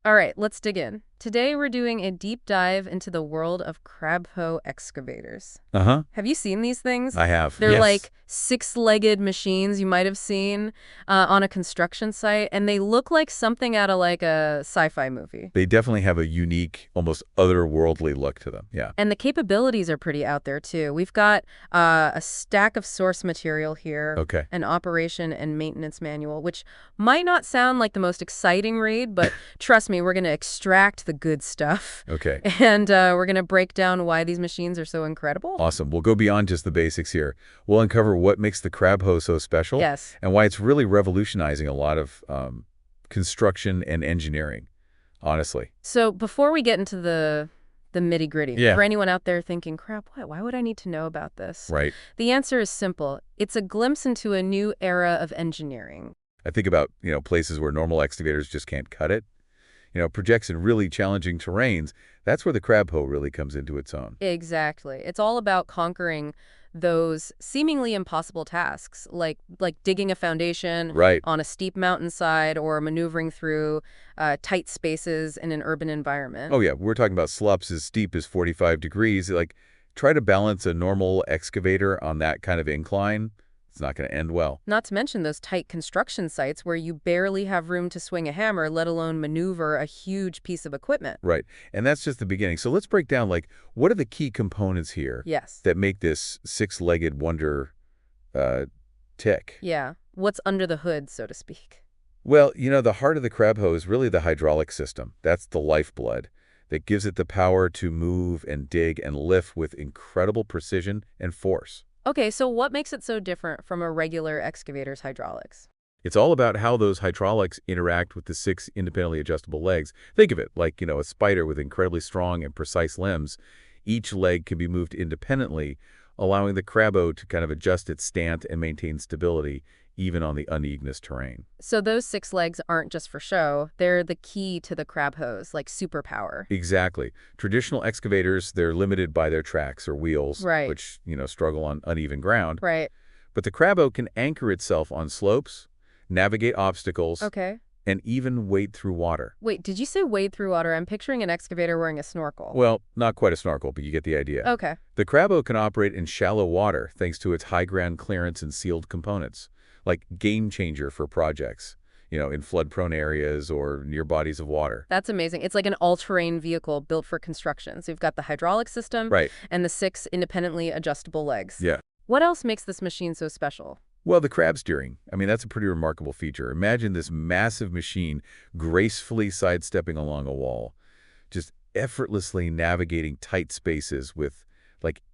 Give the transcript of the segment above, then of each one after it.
All right, let's dig in. Today we're doing a deep dive into the world of Crabhoe excavators. Uh-huh. Have you seen these things? I have. They're Yes. like six-legged machines you might have seen on a construction site, and they look like something out of like a sci-fi movie. They definitely have a unique, almost otherworldly look to them. Yeah. And the capabilities are pretty out there too. We've got a stack of source material here, Okay. an operation and maintenance manual, which might not sound like the most exciting read, but trust me, we're going to extract the good stuff. Okay. And we're going to break down why these machines are so incredible. Awesome. We'll go beyond just the basics here. We'll uncover what makes the Crabhoe so special Yes. and why it's really revolutionizing a lot of construction and engineering, honestly. So before we get into the nitty-gritty, Yeah. for anyone out there thinking, crap, why would I need to know about this? Right. The answer is simple. It's a glimpse into a new era of engineering. I think about, places where normal excavators just can't cut it. Projects in really challenging terrains. That's where the Crabhoe really comes into its own. Exactly. It's all about conquering those seemingly impossible tasks, like digging a foundation Right. on a steep mountainside or maneuvering through tight spaces in an urban environment. Oh, yeah. We're talking about slopes as steep as 45 degrees. Like, try to balance a normal excavator on that kind of incline. It's not going to end well. Not to mention those tight construction sites where you barely have room to swing a hammer, let alone maneuver a huge piece of equipment. Right. And that's just the beginning. So let's break down, what are the key components here Yes. that make this six-legged wonder tick? Yeah. What's under the hood, so to speak? Well, the heart of the Crabhoe is really the hydraulic system. That's the lifeblood that gives it the power to move and dig and lift with incredible precision and force. Okay, so what makes it so different from a regular excavator's hydraulics? It's all about how those hydraulics interact with the six independently adjustable legs. Think of it like, a spider with incredibly strong and precise limbs. Each leg can be moved independently, allowing the Crabhoe to kind of adjust its stance and maintain stability, even on the unevenest terrain. So those six legs aren't just for show. They're the key to the Crabhoes, like superpower. Exactly. Traditional excavators, they're limited by their tracks or wheels, Right. which, struggle on uneven ground. Right. But the Crabhoe can anchor itself on slopes, navigate obstacles, Okay. and even wade through water. Wait, did you say wade through water? I'm picturing an excavator wearing a snorkel. Well, not quite a snorkel, but you get the idea. Okay. The Crabhoe can operate in shallow water thanks to its high ground clearance and sealed components, like game changer for projects, in flood-prone areas or near bodies of water. That's amazing. It's like an all-terrain vehicle built for construction. So you've got the hydraulic system Right. and the six independently adjustable legs. Yeah. What else makes this machine so special? Well, the crab steering. I mean, that's a pretty remarkable feature. Imagine this massive machine gracefully sidestepping along a wall, just effortlessly navigating tight spaces with,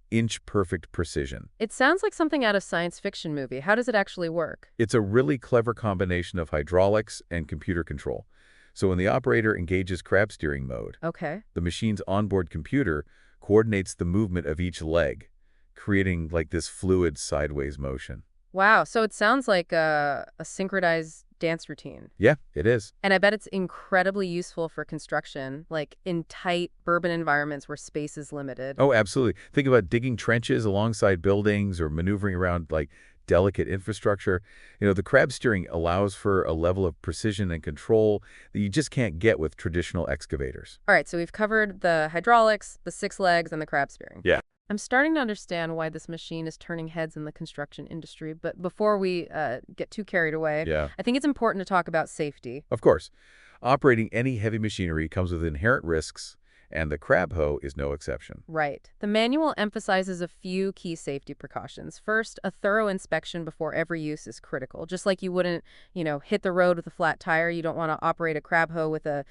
inch-perfect precision. It sounds like something out of a science fiction movie. How does it actually work? It's a really clever combination of hydraulics and computer control. So when the operator engages crab steering mode, Okay. the machine's onboard computer coordinates the movement of each leg, creating, this fluid sideways motion. Wow. So it sounds like a synchronized dance routine. Yeah, it is. And I bet it's incredibly useful for construction, like in tight urban environments where space is limited. Oh, absolutely. Think about digging trenches alongside buildings or maneuvering around, delicate infrastructure. The crab steering allows for a level of precision and control that you just can't get with traditional excavators. All right, so we've covered the hydraulics, the six legs, and the crab steering. Yeah. I'm starting to understand why this machine is turning heads in the construction industry, but before we get too carried away, Yeah. I think it's important to talk about safety. Of course, operating any heavy machinery comes with inherent risks, and the Crabhoe is no exception. Right. The manual emphasizes a few key safety precautions. First, a thorough inspection before every use is critical. Just like you wouldn't, hit the road with a flat tire, you don't want to operate a Crabhoe with a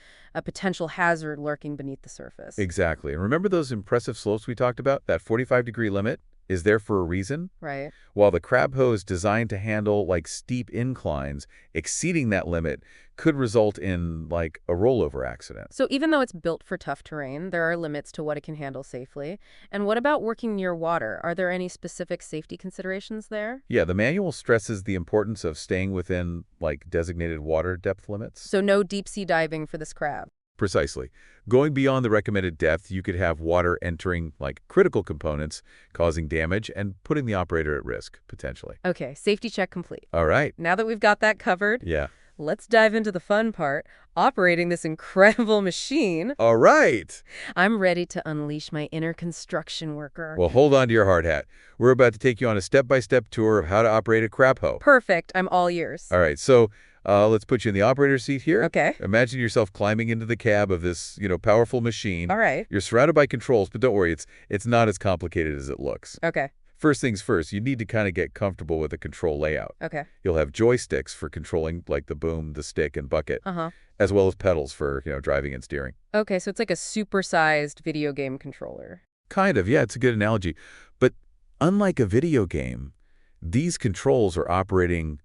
potential hazard lurking beneath the surface. Exactly. And remember those impressive slopes we talked about? That 45-degree limit is there for a reason. Right. While the Crabhoe is designed to handle, steep inclines, exceeding that limit could result in, a rollover accident. So even though it's built for tough terrain, there are limits to what it can handle safely. And what about working near water? Are there any specific safety considerations there? Yeah, the manual stresses the importance of staying within, designated water depth limits. So no deep-sea diving for this crab. Precisely. Going beyond the recommended depth, you could have water entering, critical components, causing damage and putting the operator at risk, potentially. Okay, safety check complete. All right. Now that we've got that covered, Yeah. Let's dive into the fun part, operating this incredible machine. All right. I'm ready to unleash my inner construction worker. Well, hold on to your hard hat. We're about to take you on a step-by-step tour of how to operate a Crabhoe. Perfect. I'm all ears. All right, so let's put you in the operator's seat here. Okay. Imagine yourself climbing into the cab of this, powerful machine. All right. You're surrounded by controls, but don't worry, it's not as complicated as it looks. Okay. First things first, you need to kind of get comfortable with the control layout. Okay. You'll have joysticks for controlling like the boom, the stick, and bucket, Uh-huh. as well as pedals for, driving and steering. Okay, so it's like a supersized video game controller. Kind of, yeah, it's a good analogy. But unlike a video game, these controls are operating,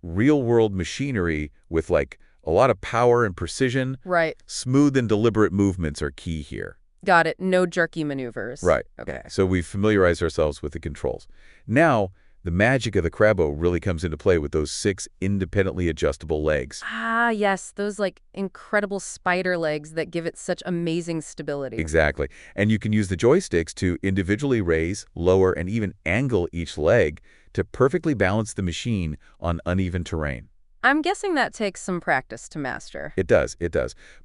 real-world machinery with like a lot of power and precision. Right. Smooth and deliberate movements are key here. Got it. No jerky maneuvers. Right. Okay. So we've familiarized ourselves with the controls. Now, the magic of the Crabhoe really comes into play with those 6 independently adjustable legs. Ah, yes, those like incredible spider legs that give it such amazing stability. Exactly. And you can use the joysticks to individually raise, lower, and even angle each leg to perfectly balance the machine on uneven terrain. I'm guessing that takes some practice to master. It does.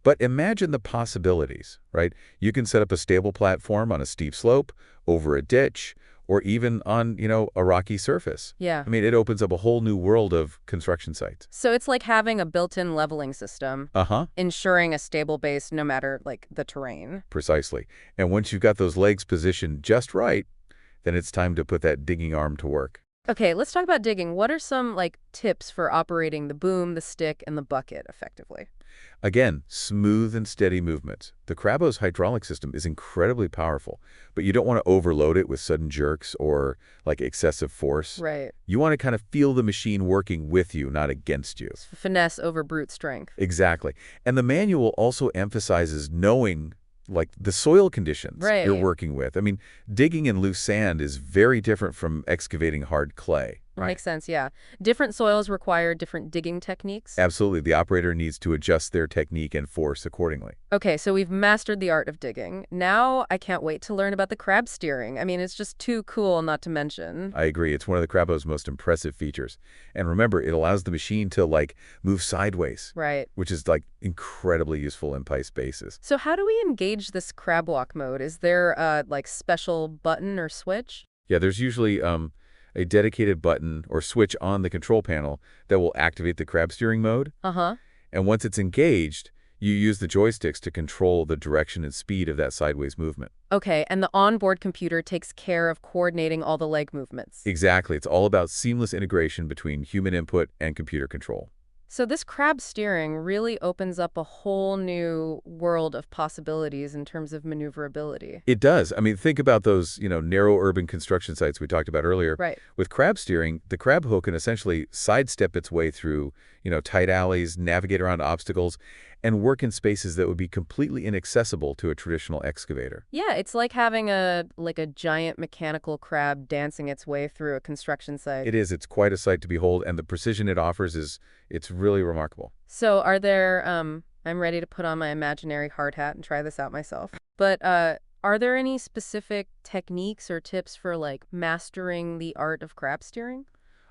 But imagine the possibilities, right? You can set up a stable platform on a steep slope, over a ditch, or even on, a rocky surface. Yeah. I mean, it opens up a whole new world of construction sites. So it's like having a built-in leveling system, Uh-huh. ensuring a stable base no matter like the terrain. Precisely. And once you've got those legs positioned just right, then it's time to put that digging arm to work. Okay, let's talk about digging. What are some like tips for operating the boom, the stick, and the bucket effectively? Again, smooth and steady movements. The Crabhoe's hydraulic system is incredibly powerful, but you don't want to overload it with sudden jerks or like excessive force. Right. You want to kind of feel the machine working with you, not against you. Finesse over brute strength. Exactly. And the manual also emphasizes knowing like the soil conditions you're Right. working with. I mean, digging in loose sand is very different from excavating hard clay. Makes sense, yeah. Different soils require different digging techniques. Absolutely. The operator needs to adjust their technique and force accordingly. Okay, so we've mastered the art of digging. Now I can't wait to learn about the crab steering. I mean, it's just too cool not to mention. I agree. It's one of the Crabhoe's most impressive features. And remember, it allows the machine to like move sideways, Right. which is like incredibly useful in pipe spaces. So how do we engage this crab walk mode? Is there a like special button or switch? Yeah, there's usually a dedicated button or switch on the control panel that will activate the crab steering mode. Uh-huh. And once it's engaged, you use the joysticks to control the direction and speed of that sideways movement. Okay, and the onboard computer takes care of coordinating all the leg movements. Exactly. It's all about seamless integration between human input and computer control. So this crab steering really opens up a whole new world of possibilities in terms of maneuverability. It does. I mean, think about those, narrow urban construction sites we talked about earlier. Right. With crab steering, the Crabhoe can essentially sidestep its way through, tight alleys, navigate around obstacles, and work in spaces that would be completely inaccessible to a traditional excavator. Yeah, it's like having a giant mechanical crab dancing its way through a construction site. It is. It's quite a sight to behold, and the precision it offers it's really remarkable. So are there, I'm ready to put on my imaginary hard hat and try this out myself. But are there any specific techniques or tips for like mastering the art of crab steering?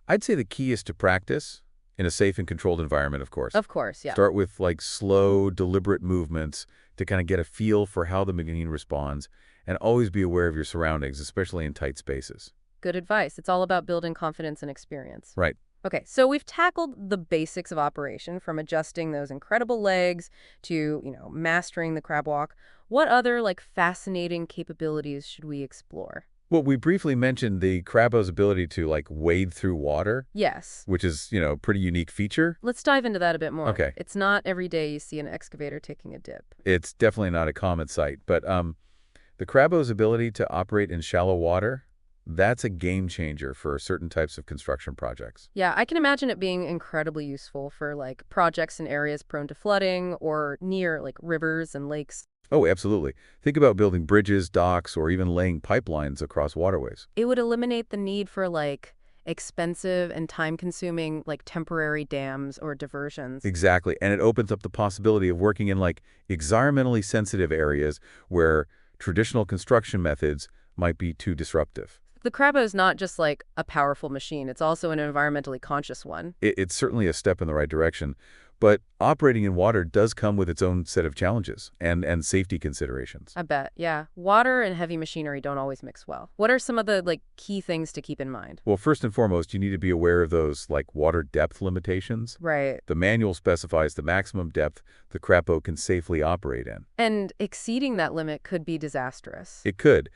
I'd say the key is to practice in a safe and controlled environment, of course. Of course, yeah. Start with like slow, deliberate movements to kind of get a feel for how the machine responds, and always be aware of your surroundings, especially in tight spaces. Good advice. It's all about building confidence and experience. Right. Okay, so we've tackled the basics of operation, from adjusting those incredible legs to, mastering the crab walk. What other like fascinating capabilities should we explore? Well, we briefly mentioned the Crabhoe's ability to like wade through water, Yes. which is, a pretty unique feature. Let's dive into that a bit more. Okay. It's not every day you see an excavator taking a dip. It's definitely not a common sight, but the Crabhoe's ability to operate in shallow water, that's a game changer for certain types of construction projects. Yeah, I can imagine it being incredibly useful for like projects in areas prone to flooding or near like rivers and lakes. Oh, absolutely. Think about building bridges, docks, or even laying pipelines across waterways. It would eliminate the need for like expensive and time-consuming like temporary dams or diversions. Exactly. And it opens up the possibility of working in like environmentally sensitive areas where traditional construction methods might be too disruptive. The Crabbo is not just like a powerful machine, it's also an environmentally conscious one. It's certainly a step in the right direction, but operating in water does come with its own set of challenges and safety considerations. I bet, yeah. Water and heavy machinery don't always mix well. What are some of the key things to keep in mind? Well, first and foremost, you need to be aware of those like water depth limitations. Right. The manual specifies the maximum depth the Crabboe can safely operate in. And exceeding that limit could be disastrous. It could,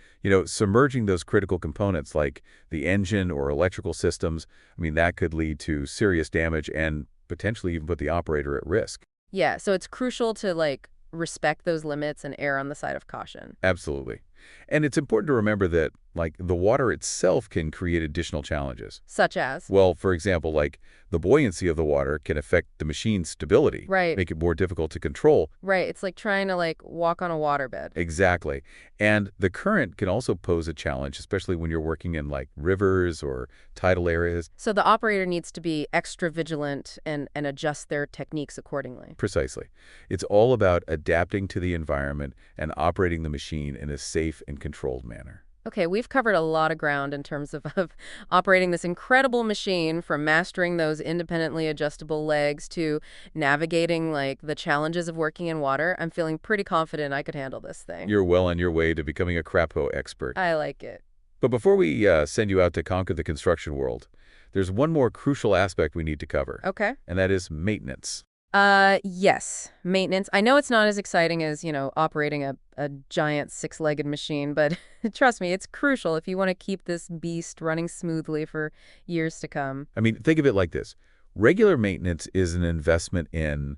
submerging those critical components like the engine or electrical systems, that could lead to serious damage and potentially even put the operator at risk. Yeah, so it's crucial to respect those limits and err on the side of caution. Absolutely. And it's important to remember that, the water itself can create additional challenges. Such as? Well, for example, the buoyancy of the water can affect the machine's stability, Right. make it more difficult to control. Right, it's like trying to walk on a waterbed. Exactly. And the current can also pose a challenge, especially when you're working in rivers or tidal areas. So the operator needs to be extra vigilant and adjust their techniques accordingly. Precisely. It's all about adapting to the environment and operating the machine in a safe and controlled manner. Okay, we've covered a lot of ground in terms of operating this incredible machine, from mastering those independently adjustable legs to navigating the challenges of working in water. I'm feeling pretty confident I could handle this thing. You're well on your way to becoming a Crabhoe expert. I like it. But before we send you out to conquer the construction world, there's one more crucial aspect we need to cover. Okay. And that is maintenance. Yes, maintenance. I know it's not as exciting as, operating a giant six-legged machine, but trust me, it's crucial if you want to keep this beast running smoothly for years to come. Think of it like this. Regular maintenance is an investment in,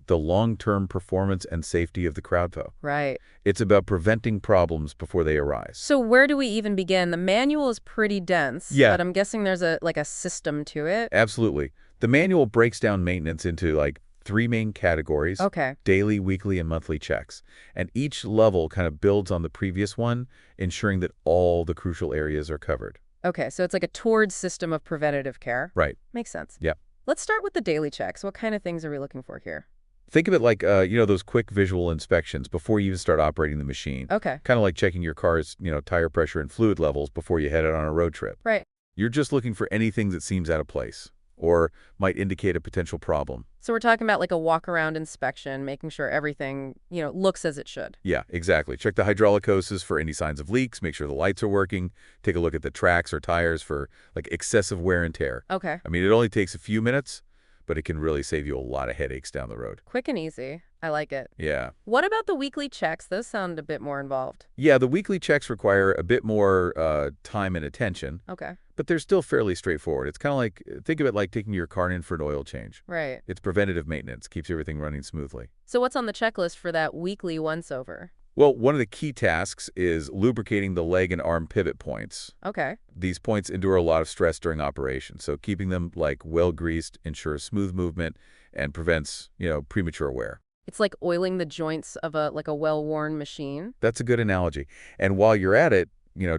the long-term performance and safety of the Crabhoe. Right. It's about preventing problems before they arise. So where do we even begin? The manual is pretty dense, Yeah. but I'm guessing there's a system to it. Absolutely. The manual breaks down maintenance into, three main categories. Okay. Daily, weekly, and monthly checks. And each level kind of builds on the previous one, ensuring that all the crucial areas are covered. Okay, so it's like a towards system of preventative care. Right. Makes sense. Yep. Let's start with the daily checks. What kind of things are we looking for here? Think of it like, those quick visual inspections before you even start operating the machine. Okay. Kind of like checking your car's, tire pressure and fluid levels before you head out on a road trip. Right. You're just looking for anything that seems out of place or might indicate a potential problem. So we're talking about a walk-around inspection, making sure everything, looks as it should. Yeah, exactly. Check the hydraulic hoses for any signs of leaks, make sure the lights are working, take a look at the tracks or tires for excessive wear and tear. Okay. It only takes a few minutes, but it can really save you a lot of headaches down the road. Quick and easy. I like it. Yeah. What about the weekly checks? Those sound a bit more involved. Yeah, the weekly checks require a bit more time and attention, Okay. but they're still fairly straightforward. It's kind of think of it like taking your car in for an oil change. Right. It's preventative maintenance, keeps everything running smoothly. So what's on the checklist for that weekly once-over? Well, one of the key tasks is lubricating the leg and arm pivot points. Okay. These points endure a lot of stress during operation, so keeping them well-greased ensures smooth movement and prevents, premature wear. It's like oiling the joints of a well-worn machine. That's a good analogy. And while you're at it,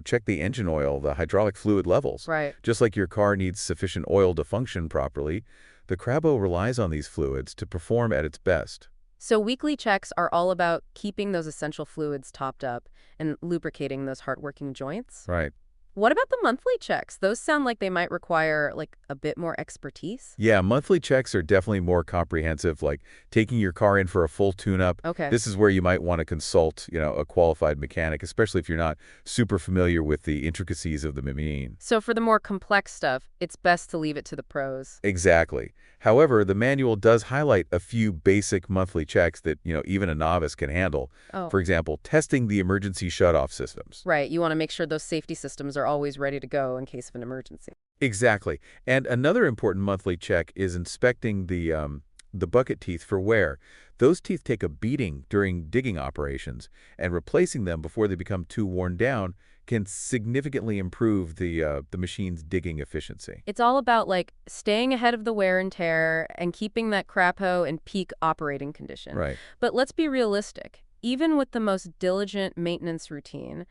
check the engine oil, the hydraulic fluid levels. Right. Just like your car needs sufficient oil to function properly, the Crabboe relies on these fluids to perform at its best. So weekly checks are all about keeping those essential fluids topped up and lubricating those hard-working joints. Right. What about the monthly checks? Those sound like they might require a bit more expertise. Yeah, monthly checks are definitely more comprehensive, like taking your car in for a full tune-up. Okay. This is where you might want to consult, a qualified mechanic, especially if you're not super familiar with the intricacies of the machine. So for the more complex stuff, it's best to leave it to the pros. Exactly. However, the manual does highlight a few basic monthly checks that, even a novice can handle. Oh. For example, testing the emergency shutoff systems. Right. You want to make sure those safety systems are always ready to go in case of an emergency. Exactly. And another important monthly check is inspecting the bucket teeth for wear. Those teeth take a beating during digging operations, and replacing them before they become too worn down can significantly improve the machine's digging efficiency. It's all about staying ahead of the wear and tear and keeping that Crabhoe in peak operating condition. Right. But let's be realistic. Even with the most diligent maintenance routine,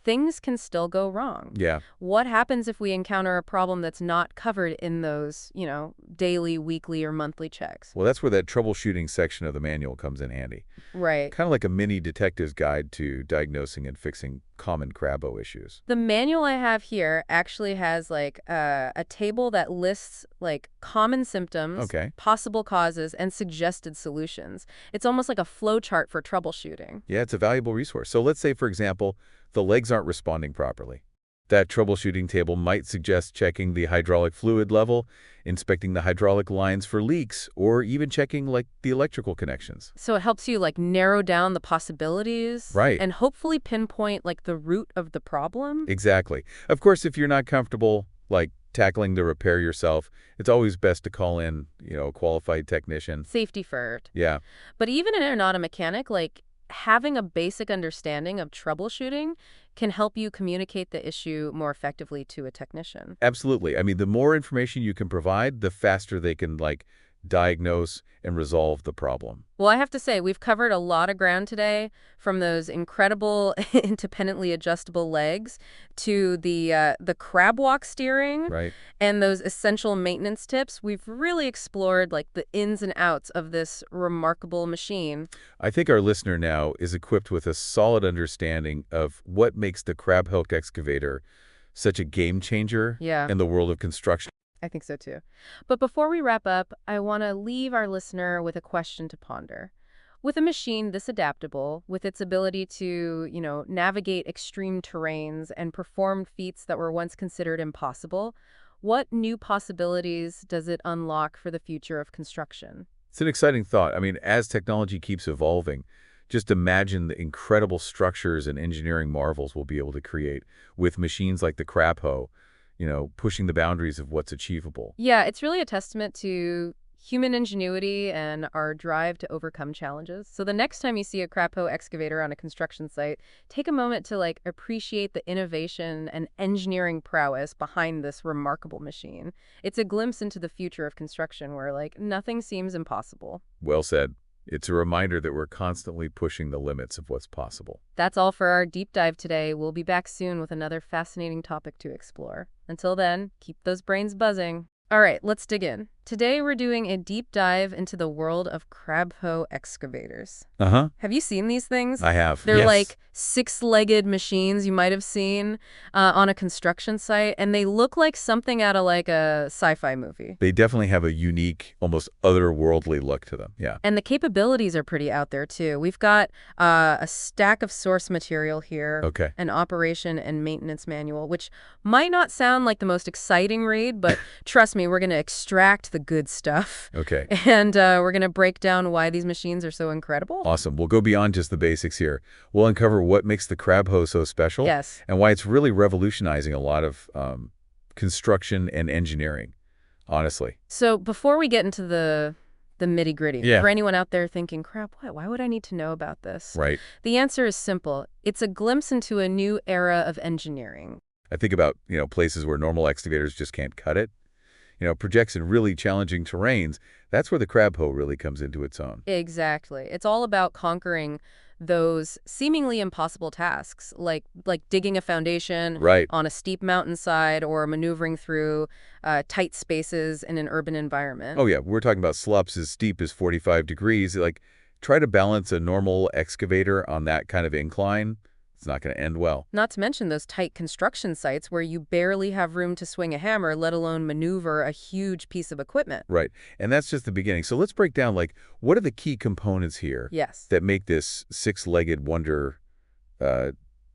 things can still go wrong. Yeah. What happens if we encounter a problem that's not covered in those, daily, weekly, or monthly checks? Well, that's where that troubleshooting section of the manual comes in handy. Right. Kind of like a mini detective's guide to diagnosing and fixing common Crabboe issues. The manual I have here actually has like a table that lists like common symptoms, Okay. possible causes, and suggested solutions. It's almost like a flow chart for troubleshooting. Yeah, it's a valuable resource. So let's say, for example, the legs aren't responding properly. That troubleshooting table might suggest checking the hydraulic fluid level, inspecting the hydraulic lines for leaks, or even checking like the electrical connections. So it helps you like narrow down the possibilities Right. and hopefully pinpoint like the root of the problem. Exactly. Of course, if you're not comfortable like tackling the repair yourself, it's always best to call in, a qualified technician. Safety first. Yeah. But even if you're not a mechanic, like having a basic understanding of troubleshooting can help you communicate the issue more effectively to a technician. Absolutely. I mean, the more information you can provide, the faster they can diagnose and resolve the problem. Well, I have to say, we've covered a lot of ground today, from those incredible independently adjustable legs to the crab walk steering Right. and those essential maintenance tips. We've really explored like the ins and outs of this remarkable machine. I think our listener now is equipped with a solid understanding of what makes the Crabhoe excavator such a game changer Yeah. in the world of construction. I think so too. But before we wrap up, I want to leave our listener with a question to ponder. With a machine this adaptable, with its ability to, navigate extreme terrains and perform feats that were once considered impossible, what new possibilities does it unlock for the future of construction? It's an exciting thought. I mean, as technology keeps evolving, just imagine the incredible structures and engineering marvels we'll be able to create with machines like the Crabhoe, pushing the boundaries of what's achievable. Yeah, it's really a testament to human ingenuity and our drive to overcome challenges. So the next time you see a Crabhoe excavator on a construction site, take a moment to appreciate the innovation and engineering prowess behind this remarkable machine. It's a glimpse into the future of construction where nothing seems impossible. Well said. It's a reminder that we're constantly pushing the limits of what's possible. That's all for our deep dive today. We'll be back soon with another fascinating topic to explore. Until then, keep those brains buzzing. All right, let's dig in. Today we're doing a deep dive into the world of Crabhoe excavators. Uh-huh. Have you seen these things? I have. They're Yes. like six-legged machines you might have seen on a construction site, and they look like something out of a sci-fi movie. They definitely have a unique, almost otherworldly look to them. Yeah. And the capabilities are pretty out there, too. We've got a stack of source material here, Okay. an operation and maintenance manual, which might not sound like the most exciting read, but trust me, we're going to extract the good stuff. Okay. And we're going to break down why these machines are so incredible. Awesome. We'll go beyond just the basics here. We'll uncover what makes the Crabhoe so special. Yes. And why it's really revolutionizing a lot of construction and engineering, honestly. So before we get into the nitty-gritty, Yeah. for anyone out there thinking, crap, why would I need to know about this? Right. The answer is simple. It's a glimpse into a new era of engineering. I think about, places where normal excavators just can't cut it. Projects in really challenging terrains. That's where the Crabhoe really comes into its own. Exactly. It's all about conquering those seemingly impossible tasks, like digging a foundation Right. on a steep mountainside or maneuvering through tight spaces in an urban environment. Oh, yeah. We're talking about slops as steep as 45 degrees. Try to balance a normal excavator on that kind of incline. It's not going to end well. Not to mention those tight construction sites where you barely have room to swing a hammer, let alone maneuver a huge piece of equipment. Right. And that's just the beginning. So let's break down, what are the key components here Yes. that make this six-legged wonder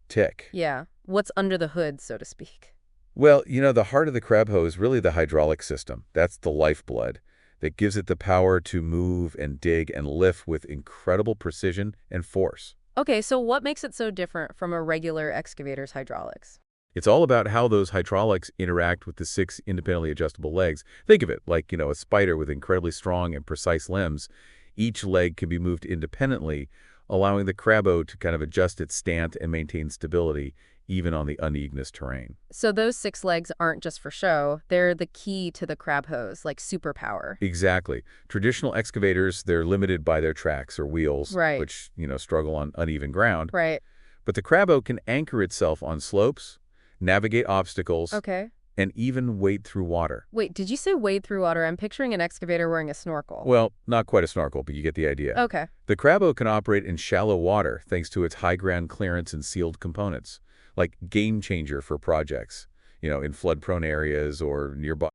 tick? Yeah. What's under the hood, so to speak? Well, the heart of the Crabhoe is really the hydraulic system. That's the lifeblood that gives it the power to move and dig and lift with incredible precision and force. Okay, so what makes it so different from a regular excavator's hydraulics? It's all about how those hydraulics interact with the six independently adjustable legs. Think of it like, a spider with incredibly strong and precise limbs. Each leg can be moved independently, allowing the Crabhoe to kind of adjust its stance and maintain stability, even on the unevenest terrain. So those six legs aren't just for show. They're the key to the Crabhoe's, superpower. Exactly. Traditional excavators, they're limited by their tracks or wheels, Right. which, struggle on uneven ground. Right. But the Crabboat can anchor itself on slopes, navigate obstacles, Okay. and even wade through water. Wait, did you say wade through water? I'm picturing an excavator wearing a snorkel. Well, not quite a snorkel, but you get the idea. Okay. The Crabboat can operate in shallow water thanks to its high ground clearance and sealed components, like game changer for projects, in flood-prone areas or nearby